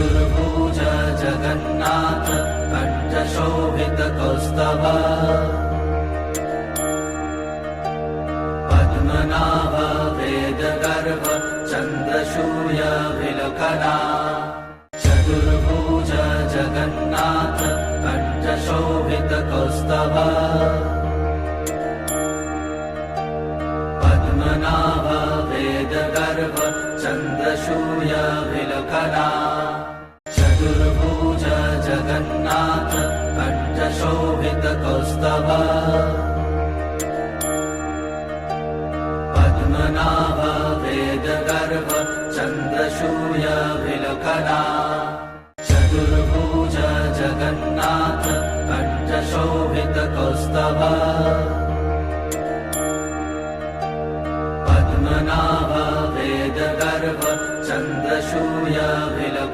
Chaturbhuj Jagannath कंठशोभित Kaustubh Padmanabha Vedgarbh चन्द्रशूल विलखना Chaturbhuj Jagannath कंठशोभित Kaustubh Padmanabha Vedgarbh चन्द्रशूल विलखना Chaturbhuj Jagannath कंठशोभित Kaustubh Padmanabha Vedgarbh चन्द्रशूल विलखना Chaturbhuj Jagannath कंठशोभित Kaustubh Padmanabha Vedgarbh चन्द्रशूल